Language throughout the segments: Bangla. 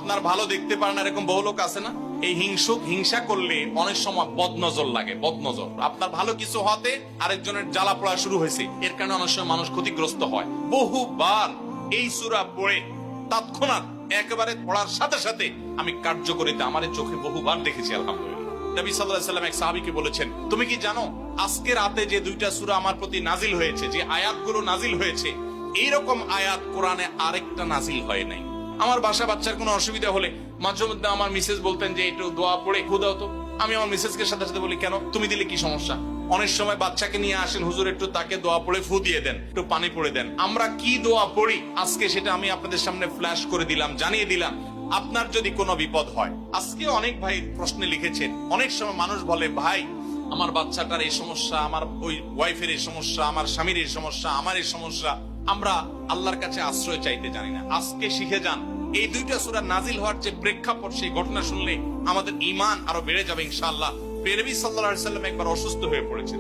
আপনার ভালো দেখতে পারেন এরকম বহু লোক আছে না? এই হিংসা করলে অনেক সময় বদনজর লাগে, বদনজর। আপনার ভালো কিছু হতে আরেকজনের জ্বালা পড়া শুরু হয়েছে, এর কারণে অনেক সময় মানুষ ক্ষতিগ্রস্ত হয়। বহুবার এই সূরা পড়ে তৎক্ষণাৎ একেবারে পড়ার সাথে সাথে আমি কার্যকরিতা আমার চোখে বহুবার দেখেছি, আলহামদুলিল্লাহ। নবী সাল্লাল্লাহু আলাইহি ওয়াসাল্লাম এক সাহাবীকে বলেছেন, তুমি কি জানো আজকে রাতে যে দুইটা সূরা আমার প্রতি নাজিল হয়েছে, যে আয়াতগুলো নাজিল হয়েছে, এইরকম আয়াত কোরআনে আরেকটা নাজিল হয় নাই। আমার বাসা বাচ্চার কোনো অসুবিধা হলে মাঝে মধ্যে আমার মিসেস বলতেন যে একটু দোয়া পড়ে খু দাও তো। আমি আমার মিসেসকে সাথে সাথে বলি, কেন, তুমি দিলে কি সমস্যা? অনেক সময় বাচ্চাকে নিয়ে আসেন, হুজুর একটু তাকে দোয়া পড়ে ফু দিয়ে দেন, একটু পানি পড়ে দেন। আমরা কি দোয়া পড়ি আজকে সেটা আমি আপনাদের সামনে ফ্ল্যাশ করে দিলাম, জানিয়ে দিলাম। আপনার যদি কোনো বিপদ হয়, আজকে অনেক ভাই প্রশ্নে লিখেছেন, অনেক সময় মানুষ বলে, ভাই আমার বাচ্চাটার এই সমস্যা, আমার ওই ওয়াইফের এই সমস্যা, আমার স্বামীর এই সমস্যা, আমার এই সমস্যা, আমরা আল্লাহর কাছে আশ্রয় চাইতে জানি না। আজকে শিখে যান, এই দুইটা সূরা নাজিল হওয়ার যে প্রেক্ষাপট, সেই ঘটনা শুনলে আমাদের ঈমান আরো বেড়ে যাবে ইনশাআল্লাহ। নবী সাল্লাল্লাহু আলাইহি ওয়াসাল্লাম একবার অসুস্থ হয়ে পড়েছেন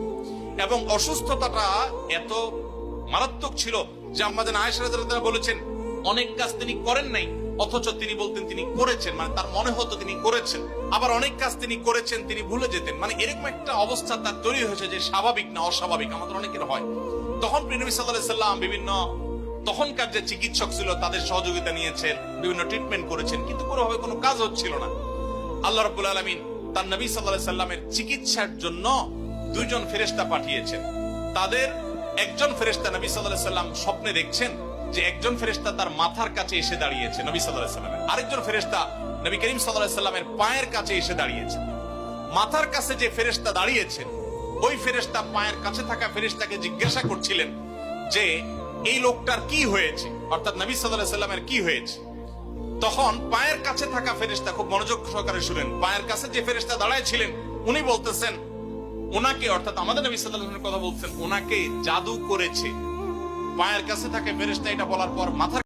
এবং অসুস্থতাটা এত মারাত্মক ছিল যে আম্মা জান আয়েশা রাদিয়াল্লাহু তাআলা বলেছেন, অনেক কাজ তিনি করেন নাই অথচ তিনি বলতেন তিনি করেছেন, মানে তার মনে হতো তিনি করেছেন। আবার অনেক কাজ তিনি করেছেন তিনি ভুলে যেতেন, মানে এরকম একটা অবস্থা তার তৈরি হয়েছে যে স্বাভাবিক না অস্বাভাবিক, আমাদের অনেকের হয়। তখন নবী সাল্লাল্লাহু আলাইহি ওয়াসাল্লাম বিভিন্ন তখনকার যে চিকিৎসক ছিল তাদের সহযোগিতা নিয়েছেন, বিভিন্ন ট্রিটমেন্ট করেছেন, কিন্তু কোনোভাবে কোনো কাজ হচ্ছিল না। আল্লাহ রাব্বুল আলামিন তার নবী সাল্লাল্লাহু আলাইহি সাল্লামের চিকিৎসার জন্য দুইজন ফেরেশতা পাঠিয়েছেন। তাদের একজন ফেরেশতা নবী সাল্লাল্লাহু আলাইহি সাল্লাম স্বপ্নে দেখছেন যে একজন ফেরেশতা তার মাথার কাছে এসে দাঁড়িয়েছে নবী সাল্লাল্লাহু আলাইহি সাল্লামের, আরেকজন ফেরেশতা নবী করিম সাল্লাল্লাহু আলাইহি সাল্লামের পায়ের কাছে এসে দাঁড়িয়েছে। মাথার কাছে যে ফেরেশতা দাঁড়িয়েছেন, ওই ফেরেশতা পায়ের কাছে থাকা ফেরেশতাকে জিজ্ঞাসা করছিলেন যে এই লোকটার কি হয়েছে, অর্থাৎ নবী সাল্লাল্লাহু আলাইহি সাল্লামের কি হয়েছে। তখন পায়ের কাছে থাকা ফেরেশতা খুব মনোযোগ সহকারে শুনেন, পায়ের কাছে যে ফেরেশতা দাঁড়ায় ছিলেন উনি বলতেছেন, ওনাকে, অর্থাৎ আমাদের নবী সাল্লাল্লাহু আলাইহি ওয়াসাল্লামের কথা বলছেন, ওনাকে জাদু করেছে। পায়ের কাছে থাকা ফেরেশতা এটা বলার পর মাথার